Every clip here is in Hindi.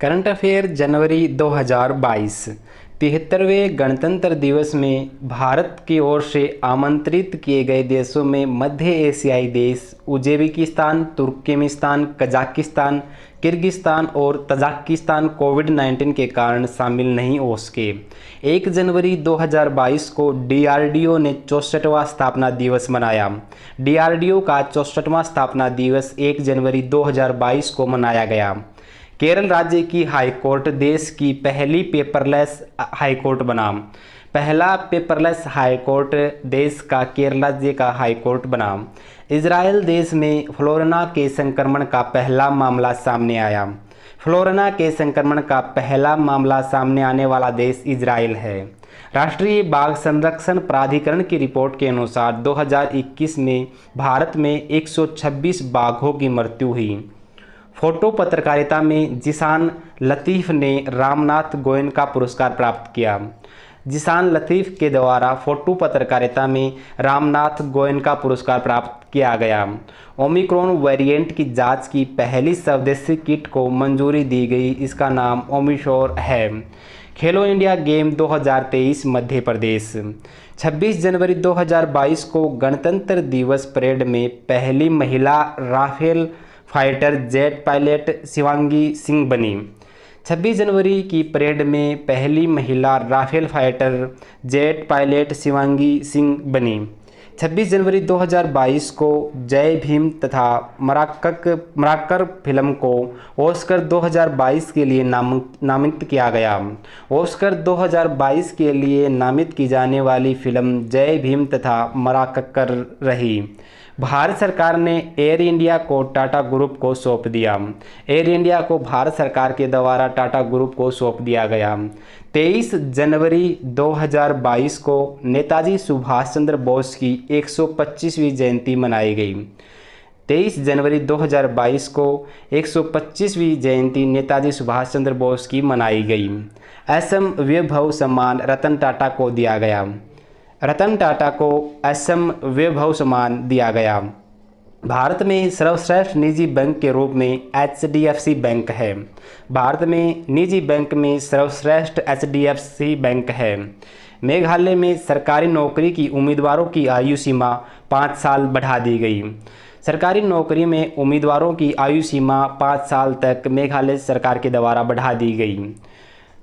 करंट अफेयर जनवरी 2022। 73वें गणतंत्र दिवस में भारत की ओर से आमंत्रित किए गए देशों में मध्य एशियाई देश उज्बेकिस्तान, तुर्कमेनिस्तान, कजाकिस्तान, किर्गिस्तान और तजाकिस्तान कोविड-19 के कारण शामिल नहीं हो सके। 1 जनवरी 2022 को डीआरडीओ ने 64वां स्थापना दिवस मनाया। डीआरडीओ का 64वां स्थापना दिवस 1 जनवरी 2022 को मनाया गया। केरल राज्य की हाईकोर्ट देश की पहली पेपरलेस हाईकोर्ट बना। पहला पेपरलेस हाईकोर्ट देश का केरल राज्य का हाईकोर्ट बना। इजराइल देश में फ्लोरोना के संक्रमण का पहला मामला सामने आया। फ्लोरोना के संक्रमण का पहला मामला सामने आने वाला देश इजराइल है। राष्ट्रीय बाघ संरक्षण प्राधिकरण की रिपोर्ट के अनुसार 2021 में भारत में 126 बाघों की मृत्यु हुई। फोटो पत्रकारिता में जिशान लतीफ़ ने रामनाथ गोयनका पुरस्कार प्राप्त किया। जिशान लतीफ़ के द्वारा फोटो पत्रकारिता में रामनाथ गोयनका पुरस्कार प्राप्त किया गया। ओमिक्रॉन वेरिएंट की जांच की पहली स्वदेशी किट को मंजूरी दी गई। इसका नाम ओमिशोर है। खेलो इंडिया गेम 2023 मध्य प्रदेश। 26 जनवरी 2022 को गणतंत्र दिवस परेड में पहली महिला Rafale fighter jet pilot Shivangi Singh बनी। 26 जनवरी की परेड में पहली महिला Rafale fighter jet pilot Shivangi Singh बनी। 26 जनवरी 2022 को जय भीम तथा मराक्कर फिल्म को ऑस्कर 2022 के लिए नामित किया गया। ऑस्कर 2022 के लिए नामित की जाने वाली फिल्म जय भीम तथा मराक्कर रही। भारत सरकार ने एयर इंडिया को टाटा ग्रुप को सौंप दिया। एयर इंडिया को भारत सरकार के द्वारा टाटा ग्रुप को सौंप दिया गया। 23 जनवरी 2022 को नेताजी सुभाष चंद्र बोस की 125वीं जयंती मनाई गई। 23 जनवरी 2022 को 125वीं जयंती नेताजी सुभाष चंद्र बोस की मनाई गई। असम वैभव सम्मान रतन टाटा को दिया गया। रतन टाटा को असम वैभव सम्मान दिया गया। भारत में सर्वश्रेष्ठ निजी बैंक के रूप में HDFC बैंक है। भारत में निजी बैंक में सर्वश्रेष्ठ HDFC बैंक है। मेघालय में सरकारी नौकरी की उम्मीदवारों की आयु सीमा 5 साल बढ़ा दी गई। सरकारी नौकरी में उम्मीदवारों की आयु सीमा 5 साल तक मेघालय सरकार के द्वारा बढ़ा दी गई।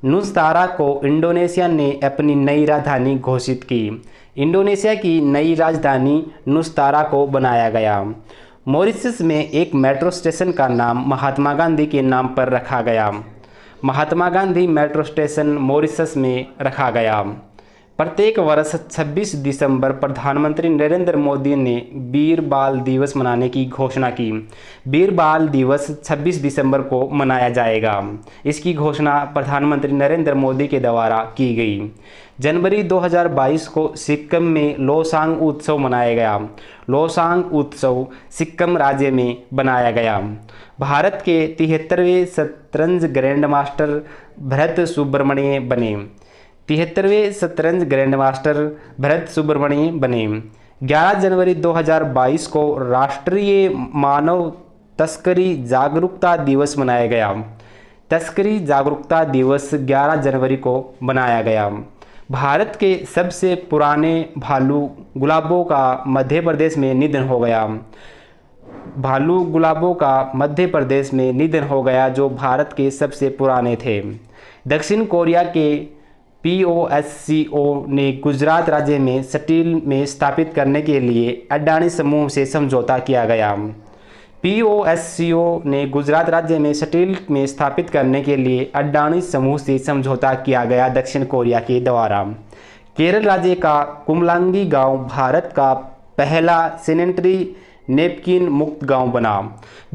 नुस्तारा को इंडोनेशिया ने अपनी नई राजधानी घोषित की। इंडोनेशिया की नई राजधानी नुस्तारा को बनाया गया। मॉरिशस में एक मेट्रो स्टेशन का नाम महात्मा गांधी के नाम पर रखा गया। Mahatma Gandhi metro station Mauritius में रखा गया। प्रत्येक वर्ष 26 दिसंबर प्रधानमंत्री नरेंद्र मोदी ने वीर बाल दिवस मनाने की घोषणा की। वीर बाल दिवस 26 दिसंबर को मनाया जाएगा। इसकी घोषणा प्रधानमंत्री नरेंद्र मोदी के द्वारा की गई। जनवरी 2022 को सिक्किम में लोसांग उत्सव मनाया गया। लोसांग उत्सव सिक्किम राज्य में बनाया गया। भारत के 73वें शतरंज ग्रैंड मास्टर भरत सुब्रमण्य बने। 73वें शतरंज ग्रैंड मास्टर भरत सुब्रमण्य बने। 11 जनवरी 2022 को राष्ट्रीय मानव तस्करी जागरूकता दिवस मनाया गया। तस्करी जागरूकता दिवस 11 जनवरी को मनाया गया। भारत के सबसे पुराने भालू गुलाबों का मध्य प्रदेश में निधन हो गया। भालू गुलाबों का मध्य प्रदेश में निधन हो गया, जो भारत के सबसे पुराने थे। दक्षिण कोरिया के POSCO ने गुजरात राज्य में स्टील में स्थापित करने के लिए अडानी समूह से समझौता किया गया। POSCO ने गुजरात राज्य में स्टील में स्थापित करने के लिए अडानी समूह से समझौता किया गया दक्षिण कोरिया के द्वारा। केरल राज्य का कुमलांगी गांव भारत का पहला सैनिटरी नैपकिन मुक्त गांव बना।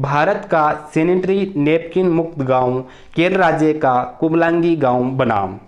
भारत का सैनिटरी नैपकिन मुक्त गांव केरल राज्य का कुमलांगी गांव बना।